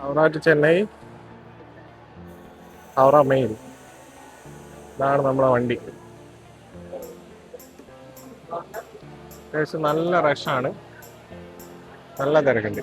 Howrah to Chennai, Howrah mail. ഇതാണ് നമ്മളെ വണ്ടി. നല്ല റഷാണ്, നല്ല തിരക്കുണ്ട്.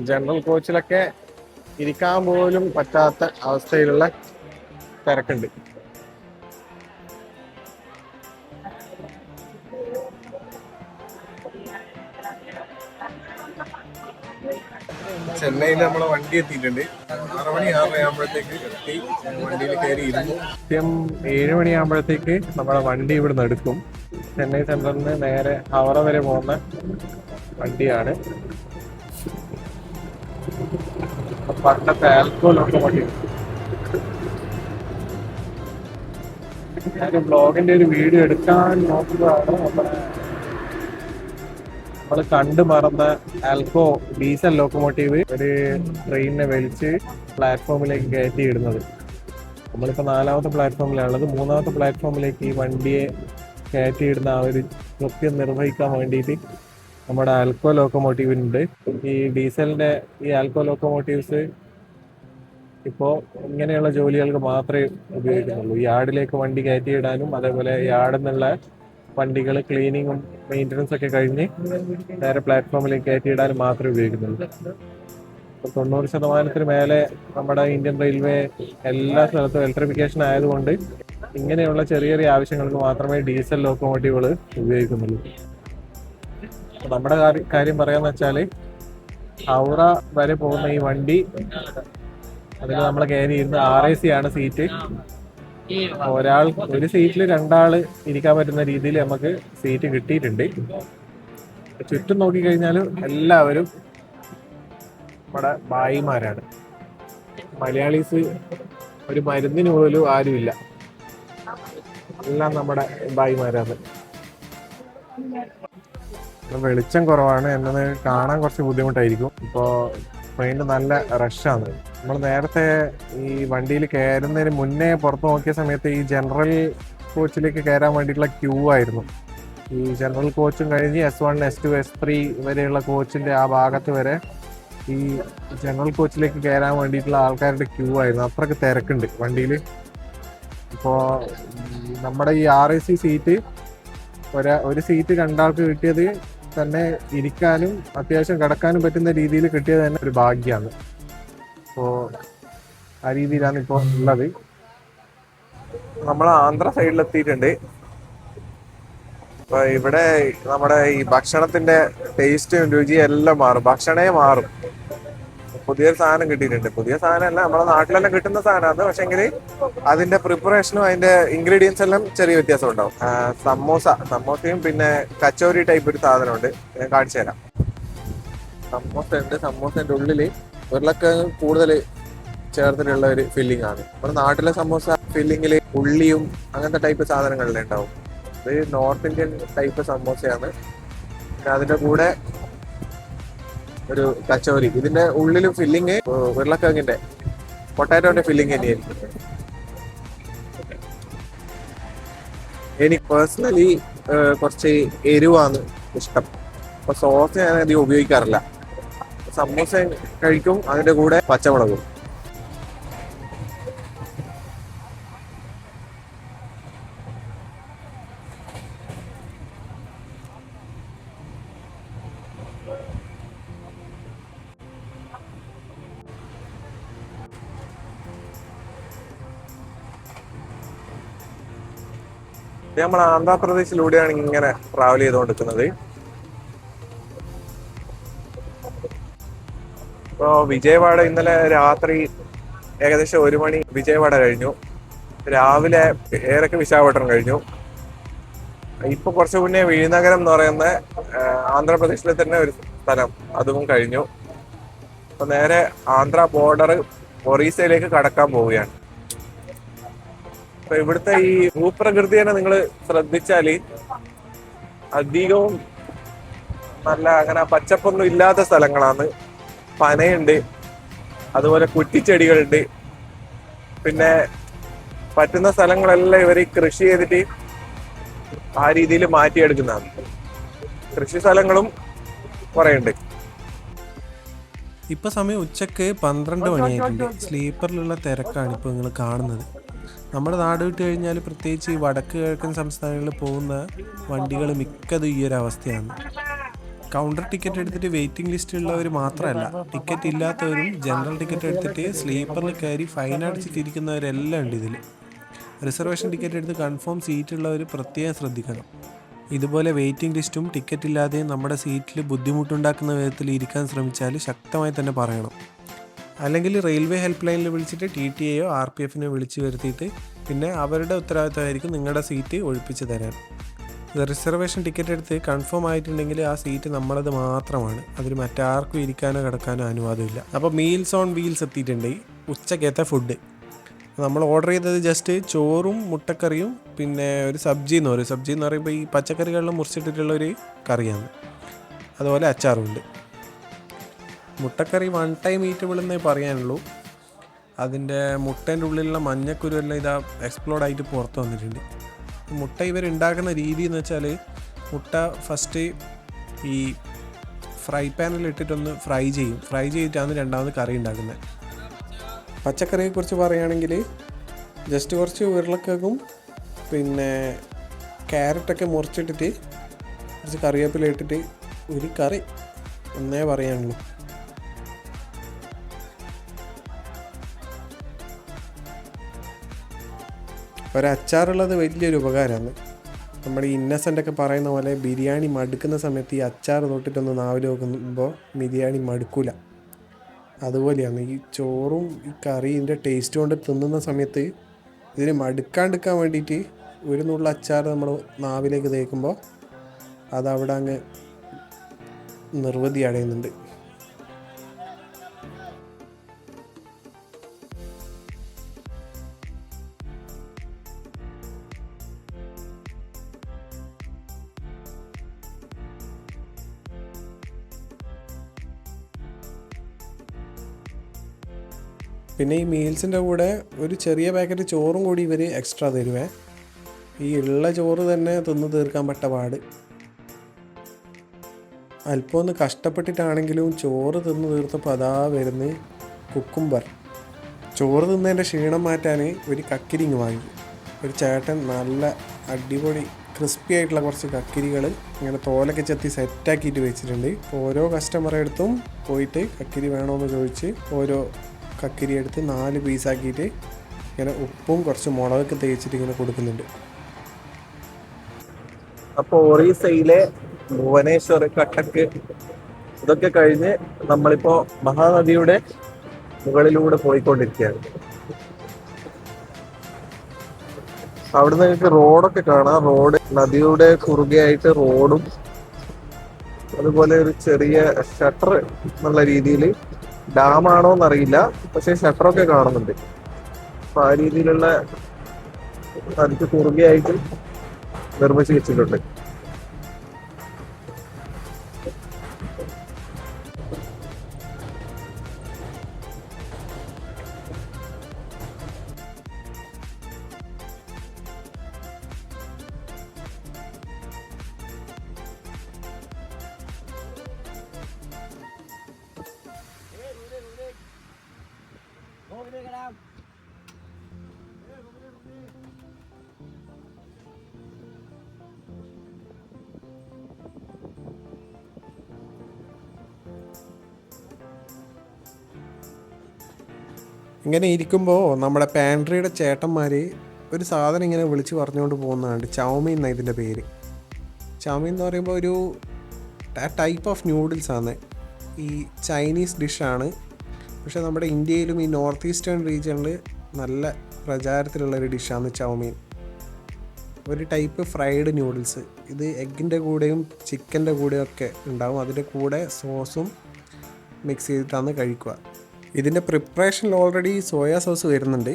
ജനറൽ കോച്ചിലൊക്കെ ഇരിക്കാൻ പോലും പറ്റാത്ത അവസ്ഥയിലുള്ള തിരക്കുണ്ട്. ചെന്നൈയിൽ നമ്മളെ വണ്ടി എത്തിയിട്ടുണ്ട്. 6 മണി 6:30 ആകുമ്പോഴത്തേക്ക് എത്തി. വണ്ടിയിൽ കയറി ഇരുന്നു. കൃത്യം 7 മണിയാകുമ്പോഴത്തേക്ക് നമ്മളെ വണ്ടി ഇവിടുന്ന് എടുക്കും. ചെന്നൈ സെൻട്രലിൽ നിന്ന് നേരെ ഹൗറ വരെ പോകുന്ന വണ്ടിയാണ്. പണ്ടത്തെ ആൽക്കോ ലോക്കോമോട്ടീവ്. ഞാനൊരു ബ്ലോഗിന്റെ ഒരു വീഡിയോ എടുക്കാൻ നോക്കുന്നതാണ്. നമ്മൾ കണ്ടു മറന്ന ആൽക്കോ ഡീസൽ ലോക്കോമോട്ടീവ് ഒരു ട്രെയിനിനെ വലിച്ച് പ്ലാറ്റ്ഫോമിലേക്ക് കയറ്റി ഇടുന്നത്. നമ്മളിപ്പോൾ 4ാമത്തെ പ്ലാറ്റ്ഫോമിലാണുള്ളത്. 3ാമത്തെ പ്ലാറ്റ്ഫോമിലേക്ക് ഈ വണ്ടിയെ കയറ്റിയിടുന്ന ആ ഒരു കൃത്യം നിർവഹിക്കാൻ വേണ്ടിയിട്ട് നമ്മുടെ ആൽക്കോ ലോക്കോമോട്ടീവിനുണ്ട്. ഈ ഡീസലിന്റെ ഈ ആൽക്കോ ലോക്കോമോട്ടീവ്സ് ഇപ്പോൾ ഇങ്ങനെയുള്ള ജോലികൾക്ക് മാത്രമേ ഉപയോഗിക്കുന്നുള്ളൂ. യാർഡിലേക്ക് വണ്ടി കയറ്റിയിടാനും അതേപോലെ യാർഡിൽ നിന്നുള്ള വണ്ടികൾ ക്ലീനിങ്ങും മെയിൻ്റനൻസ് ഒക്കെ കഴിഞ്ഞ് നേരെ പ്ലാറ്റ്ഫോമിലേക്ക് കയറ്റിയിടാനും മാത്രമേ ഉപയോഗിക്കുന്നുള്ളൂ. ഇപ്പോൾ 90% മേലെ നമ്മുടെ ഇന്ത്യൻ റെയിൽവേ എല്ലാ സ്ഥലത്തും ഇലക്ട്രിഫിക്കേഷൻ ആയതുകൊണ്ട് ഇങ്ങനെയുള്ള ചെറിയ ചെറിയ ആവശ്യങ്ങൾക്ക് മാത്രമേ ഡീസൽ ലോക്കോമോട്ടീവുകൾ ഉപയോഗിക്കുന്നുള്ളൂ. നമ്മുടെ കാര്യം പറയാന്ന് വെച്ചാൽ ഹൗറ വരെ പോകുന്ന ഈ വണ്ടി, അതിൽ നമ്മൾ കയറി ഇരുന്ന് RAC ആണ് സീറ്റ്. ഒരു സീറ്റിൽ 2 ആള് ഇരിക്കാൻ പറ്റുന്ന രീതിയിൽ നമുക്ക് സീറ്റ് കിട്ടിയിട്ടുണ്ട്. ചുറ്റും നോക്കിക്കഴിഞ്ഞാൽ എല്ലാവരും നമ്മുടെ ഭായിമാരാണ്. മലയാളീസ് ഒരു മരുന്നിന് പോലും ആരുമില്ല, എല്ലാം നമ്മുടെ ഭായിമാരാണ്. വെളിച്ചം കുറവാണ്, എന്നത് കാണാൻ കുറച്ച് ബുദ്ധിമുട്ടായിരിക്കും. ഇപ്പോൾ ട്രെയിനിൽ നല്ല റഷാണ്. നമ്മൾ നേരത്തെ ഈ വണ്ടിയിൽ കയറുന്നതിന് മുന്നേ പുറത്ത് നോക്കിയ സമയത്ത് ഈ ജനറൽ കോച്ചിലേക്ക് കയറാൻ വേണ്ടിയിട്ടുള്ള ക്യൂ ആയിരുന്നു. ഈ ജനറൽ കോച്ചും കഴിഞ്ഞ് S1, S2, S3 വരെയുള്ള കോച്ചിന്റെ ആ ഭാഗത്ത് വരെ ഈ ജനറൽ കോച്ചിലേക്ക് കയറാൻ വേണ്ടിയിട്ടുള്ള ആൾക്കാരുടെ ക്യൂ ആയിരുന്നു. അത്രയ്ക്ക് തിരക്കുണ്ട് വണ്ടിയിൽ. ഇപ്പോൾ നമ്മുടെ ഈ RAC സീറ്റ് ഒരു സീറ്റ് 2 ആൾക്ക് കിട്ടിയത് തന്നെ ഇരിക്കാനും അത്യാവശ്യം കിടക്കാനും പറ്റുന്ന രീതിയിൽ കിട്ടിയത് തന്നെ ഒരു ഭാഗ്യമാണ്. അപ്പോൾ ആ രീതിയിലാണ് ഇപ്പോൾ ഉള്ളത്. നമ്മൾ ആന്ധ്ര സൈഡിലെത്തിയിട്ടുണ്ട്. അപ്പൊ ഇവിടെ നമ്മുടെ ഈ ഭക്ഷണത്തിന്റെ ടേസ്റ്റും രുചിയും എല്ലാം മാറും, ഭക്ഷണേ മാറും. പുതിയൊരു സാധനം കിട്ടിയിട്ടുണ്ട്. പുതിയ സാധനമല്ല, നമ്മുടെ നാട്ടിലെല്ലാം കിട്ടുന്ന സാധനമാണ്. പക്ഷെങ്കിൽ അതിന്റെ പ്രിപ്പറേഷനും അതിന്റെ ഇൻഗ്രീഡിയൻസ് എല്ലാം ചെറിയ വ്യത്യാസം ഉണ്ടാവും. സമോസയും പിന്നെ കച്ചോരി ടൈപ്പ് ഒരു സാധനമുണ്ട്, ഞാൻ കാണിച്ചു തരാം. സമോസ ഉണ്ട്. സമോസന്റെ ഉള്ളില് ഉരുളക്കിഴങ്ങ് കൂടുതൽ ചേർത്തിട്ടുള്ള ഒരു ഫില്ലിംഗ് ആണ്. നമ്മുടെ നാട്ടിലെ സമോസ ഫില്ലിങ്ങില് ഉള്ളിയും അങ്ങനത്തെ ടൈപ്പ് സാധനങ്ങളിലെ ഉണ്ടാവും. ഇത് നോർത്ത് ഇന്ത്യൻ ടൈപ്പ് സമോസയാണ്. അതിന്റെ കൂടെ ഒരു കച്ചോരി. ഇതിന്റെ ഉള്ളിലും ഫില്ലിങ് ഉരുളക്കിഴങ്ങിന്റെ പൊട്ടാറ്റോന്റെ ഫില്ലിങ് തന്നെയായിരിക്കും. എനിക്ക് പേഴ്സണലി കുറച്ച് എരിവാണ് ഇഷ്ടം. അപ്പൊ സോസ് ഞാൻ അധികം ഉപയോഗിക്കാറില്ല. സമൂസ കഴിക്കും, അതിന്റെ കൂടെ പച്ചമുളകും. നമ്മൾ ആന്ധ്രാപ്രദേശിലൂടെയാണ് ഇങ്ങനെ ട്രാവൽ ചെയ്തുകൊണ്ടിരിക്കുന്നത്. ഇപ്പോൾ വിജയവാഡ ഇന്നലെ രാത്രി ഏകദേശം 1 മണി വിജയവാഡ കഴിഞ്ഞു. രാവിലെ ഏറൊക്കെ വിശാഖപട്ടണം കഴിഞ്ഞു. ഇപ്പൊ കുറച്ചു മുന്നേ വിഴിനഗരം എന്ന് പറയുന്ന ആന്ധ്രാപ്രദേശിലെ തന്നെ ഒരു സ്ഥലം, അതും കഴിഞ്ഞു. അപ്പൊ നേരെ ആന്ധ്ര ബോർഡർ ഒറീസയിലേക്ക് കടക്കാൻ പോവുകയാണ്. അപ്പൊ ഇവിടുത്തെ ഈ ഭൂപ്രകൃതി തന്നെ നിങ്ങൾ ശ്രദ്ധിച്ചാല് അധികവും നല്ല അങ്ങനെ പച്ചപ്പൊന്നും ഇല്ലാത്ത സ്ഥലങ്ങളാണ്. പനയുണ്ട്, അതുപോലെ കുറ്റിച്ചെടികളുണ്ട്. പിന്നെ പറ്റുന്ന സ്ഥലങ്ങളെല്ലാം ഇവർ കൃഷി ചെയ്തിട്ട് ആ രീതിയിൽ മാറ്റിയെടുക്കുന്നതാണ്. കൃഷി സ്ഥലങ്ങളും കുറെ ഉണ്ട്. ഇപ്പോൾ സമയം ഉച്ചക്ക് 12 മണിയായിട്ടുണ്ട്. സ്ലീപ്പറിലുള്ള തിരക്കാണ് ഇപ്പോൾ നിങ്ങൾ കാണുന്നത്. നമ്മുടെ നാട് വിട്ട് കഴിഞ്ഞാൽ പ്രത്യേകിച്ച് ഈ വടക്ക് കിഴക്കൻ സംസ്ഥാനങ്ങളിൽ പോകുന്ന വണ്ടികൾ മിക്കതും ഈ ഒരു അവസ്ഥയാണ്. കൗണ്ടർ ടിക്കറ്റ് എടുത്തിട്ട് വെയിറ്റിംഗ് ലിസ്റ്റിലുള്ളവർ മാത്രമല്ല, ടിക്കറ്റ് ഇല്ലാത്തവരും ജനറൽ ടിക്കറ്റ് എടുത്തിട്ട് സ്ലീപ്പറിൽ കയറി ഫൈൻ അടിച്ചിട്ടിരിക്കുന്നവരെല്ലാം ഉണ്ട് ഇതിൽ. റിസർവേഷൻ ടിക്കറ്റ് എടുത്ത് കൺഫേം സീറ്റുള്ളവർ പ്രത്യേകം ശ്രദ്ധിക്കണം. ഇതുപോലെ വെയിറ്റിംഗ് ലിസ്റ്റും ടിക്കറ്റ് ഇല്ലാതെ നമ്മുടെ സീറ്റിൽ ബുദ്ധിമുട്ടുണ്ടാക്കുന്ന വിധത്തിൽ ഇരിക്കാൻ ശ്രമിച്ചാൽ ശക്തമായി തന്നെ പറയണം. അല്ലെങ്കിൽ റെയിൽവേ ഹെൽപ്പ് ലൈനിൽ വിളിച്ചിട്ട് TTAയോ RPFനെയോ വിളിച്ച് വരുത്തിയിട്ട് പിന്നെ അവരുടെ ഉത്തരവാദിത്തമായിരിക്കും നിങ്ങളുടെ സീറ്റ് ഒഴിപ്പിച്ച് തരാൻ. റിസർവേഷൻ ടിക്കറ്റ് എടുത്ത് കൺഫേം ആയിട്ടുണ്ടെങ്കിൽ ആ സീറ്റ് നമ്മളത് മാത്രമാണ്. അതിൽ മറ്റാർക്കും ഇരിക്കാനോ കിടക്കാനോ അനുവാദമില്ല. അപ്പോൾ മീൽസ് ഓൺ വീൽസ് എത്തിയിട്ടുണ്ട്. ഉച്ചക്കത്തെ ഫുഡ് നമ്മൾ ഓർഡർ ചെയ്തത് ജസ്റ്റ് ചോറും മുട്ടക്കറിയും പിന്നെ ഒരു സബ്ജി എന്ന് പറയുമ്പോൾ ഈ പച്ചക്കറികളിലും മുറിച്ചിട്ടിട്ടുള്ളൊരു കറിയാണ്. അതുപോലെ അച്ചാറുണ്ട്. മുട്ടക്കറി 1 ടൈം ഈറ്റബിൾ എന്നേ പറയാനുള്ളൂ. അതിൻ്റെ മുട്ടേൻ്റെ ഉള്ളിലുള്ള മഞ്ഞക്കുരു എല്ലാം ഇതാ എക്സ്പ്ലോഡായിട്ട് പുറത്ത് വന്നിട്ടുണ്ട്. മുട്ട ഇവരുണ്ടാക്കുന്ന രീതി എന്ന് വെച്ചാൽ മുട്ട ഫസ്റ്റ് ഈ ഫ്രൈ പാനിൽ ഇട്ടിട്ടൊന്ന് ഫ്രൈ ചെയ്തിട്ടാണ് രണ്ടാമത് കറി ഉണ്ടാക്കുന്നത്. പച്ചക്കറിയെക്കുറിച്ച് പറയുകയാണെങ്കിൽ ജസ്റ്റ് കുറച്ച് ഉരുളക്കിഴങ്ങും പിന്നെ ക്യാരറ്റൊക്കെ മുറിച്ചിട്ടിട്ട് കുറച്ച് കറിവേപ്പില ഇട്ടിട്ട് ഒരു കറി എന്നേ പറയാനുള്ളൂ. ഒരച്ചാറുള്ളത് വലിയൊരു ഉപകാരമാണ്. നമ്മുടെ ഈ ഇന്നസെൻ്റൊക്കെ പറയുന്ന പോലെ ബിരിയാണി മടുക്കുന്ന സമയത്ത് ഈ അച്ചാർ തൊട്ടിട്ടൊന്ന് നാവിൽ നോക്കുമ്പോൾ ബിരിയാണി മടുക്കില്ല. അതുപോലെയാണ് ഈ ചോറും ഈ കറീൻ്റെ ടേസ്റ്റ് കൊണ്ട് തിന്നുന്ന സമയത്ത് ഇതിന് മടുക്കാണ്ടിരിക്കാൻ വേണ്ടിയിട്ട് ഒരു നുള്ള അച്ചാർ നമ്മൾ നാവിലേക്ക് തേക്കുമ്പോൾ അതവിടെ അങ്ങ് നിർവൃതി അടയുന്നുണ്ട്. പിന്നെ ഈ മീൽസിൻ്റെ കൂടെ ഒരു ചെറിയ പാക്കറ്റ് ചോറും കൂടി ഇവർ എക്സ്ട്രാ തരുവേ. ഈ ഉള്ള ചോറ് തന്നെ തിന്ന് തീർക്കാൻ പറ്റ പാട്. അല്പം ഒന്ന് കഷ്ടപ്പെട്ടിട്ടാണെങ്കിലും ചോറ് തിന്ന് തീർത്തപ്പോൾ അതാ വരുന്നത് കുക്കുംബർ. ചോറ് തിന്നതിൻ്റെ ക്ഷീണം മാറ്റാൻ ഒരു കക്കിരിങ്ങ് വാങ്ങി. ഒരു ചേട്ടൻ നല്ല അടിപൊളി ക്രിസ്പി ആയിട്ടുള്ള കുറച്ച് കക്കിരികൾ ഇങ്ങനെ തോലൊക്കെ ചെത്തി സെറ്റാക്കിയിട്ട് വെച്ചിട്ടുണ്ട്. ഓരോ കസ്റ്റമറെ അടുത്തും പോയിട്ട് കക്കിരി വേണമെന്ന് ചോദിച്ച് ഓരോ കക്കിരി എടുത്ത് 4 പീസാക്കിയിട്ട് ഇങ്ങനെ ഉപ്പും കുറച്ച് മുളകൊക്കെ തേച്ചിട്ട് ഇങ്ങനെ കൊടുക്കുന്നുണ്ട്. അപ്പോൾ ഒറീസയിലെ ഭുവനേശ്വർ, കട്ടക്ക് ഇതൊക്കെ കഴിഞ്ഞ് നമ്മളിപ്പോ മഹാനദിയുടെ മുകളിലൂടെ പോയിക്കൊണ്ടിരിക്കുകയാണ്. അവിടുന്ന് നിങ്ങൾക്ക് റോഡൊക്കെ കാണാം. റോഡ് നദിയുടെ കുറുകെയായിട്ട് റോഡും അതുപോലെ ഒരു ചെറിയ ഷട്ടർ എന്നുള്ള രീതിയിൽ, ഡാമാണോ എന്നറിയില്ല, പക്ഷെ ഷട്ടറൊക്കെ കാണുന്നുണ്ട്. അപ്പൊ ആ രീതിയിലുള്ള നദിക്ക് കുറുകെയായിട്ട് നിർമ്മിച്ചു വെച്ചിട്ടുണ്ട്. ഇങ്ങനെ ഇരിക്കുമ്പോൾ നമ്മുടെ പാൻട്രിയുടെ ചേട്ടന്മാർ ഒരു സാധനം ഇങ്ങനെ വിളിച്ച് പറഞ്ഞുകൊണ്ട് പോകുന്നതാണ്. ചൗമീൻ എന്നാണ് ഇതിൻ്റെ പേര്. ചൗമീൻ എന്ന് പറയുമ്പോൾ ഒരു ടൈപ്പ് ഓഫ് ന്യൂഡിൽസാണ്. ഈ ചൈനീസ് ഡിഷാണ്. പക്ഷേ നമ്മുടെ ഇന്ത്യയിലും ഈ നോർത്ത് ഈസ്റ്റേൺ റീജിയണിൽ നല്ല പ്രചാരത്തിലുള്ളൊരു ഡിഷാണ് ചൗമീൻ. ഒരു ടൈപ്പ് ഫ്രൈഡ് ന്യൂഡിൽസ്. ഇത് എഗ്ഗിൻ്റെ കൂടെയും ചിക്കൻ്റെ കൂടെയും ഒക്കെ ഉണ്ടാവും. അതിൻ്റെ കൂടെ സോസും മിക്സ് ചെയ്തിട്ടാണ് കഴിക്കുക. ഇതിൻ്റെ പ്രിപ്പറേഷനിൽ ഓൾറെഡി സോയാ സോസ് വരുന്നുണ്ട്.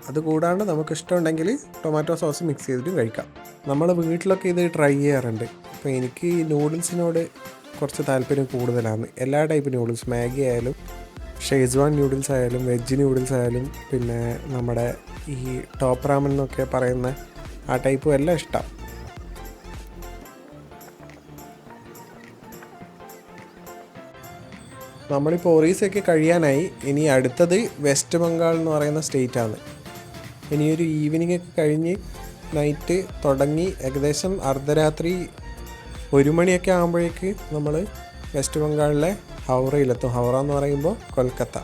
അതുകൂടാണ്ട് നമുക്ക് ഇഷ്ടമുണ്ടെങ്കിൽ ടൊമാറ്റോ സോസ് മിക്സ് ചെയ്തിട്ടും കഴിക്കാം. നമ്മൾ വീട്ടിലൊക്കെ ഇത് ട്രൈ ചെയ്യാറുണ്ട്. അപ്പോൾ എനിക്ക് ഈ നൂഡിൽസിനോട് കുറച്ച് താല്പര്യം കൂടുതലാണ്. എല്ലാ ടൈപ്പ് നൂഡിൽസ്, മാഗി ആയാലും ഷെയ്സ്വാൻ നൂഡിൽസ് ആയാലും വെജ് നൂഡിൽസ് ആയാലും പിന്നെ നമ്മുടെ ഈ ടോപ്പ് റാമൻ എന്നൊക്കെ പറയുന്ന ആ ടൈപ്പും എല്ലാം ഇഷ്ടം. നമ്മളിപ്പോൾ ഒറീസയൊക്കെ കഴിയാനായി. ഇനി അടുത്തത് വെസ്റ്റ് ബംഗാൾ എന്ന് പറയുന്ന സ്റ്റേറ്റാണ്. ഇനിയൊരു ഈവനിങ് ഒക്കെ കഴിഞ്ഞ് നൈറ്റ് തുടങ്ങി ഏകദേശം അർദ്ധരാത്രി 1 മണിയൊക്കെ ആകുമ്പോഴേക്ക് നമ്മൾ വെസ്റ്റ് ബംഗാളിലെ ഹൗറയിലെത്തും. ഹൗറ എന്ന് പറയുമ്പോൾ കൊൽക്കത്ത.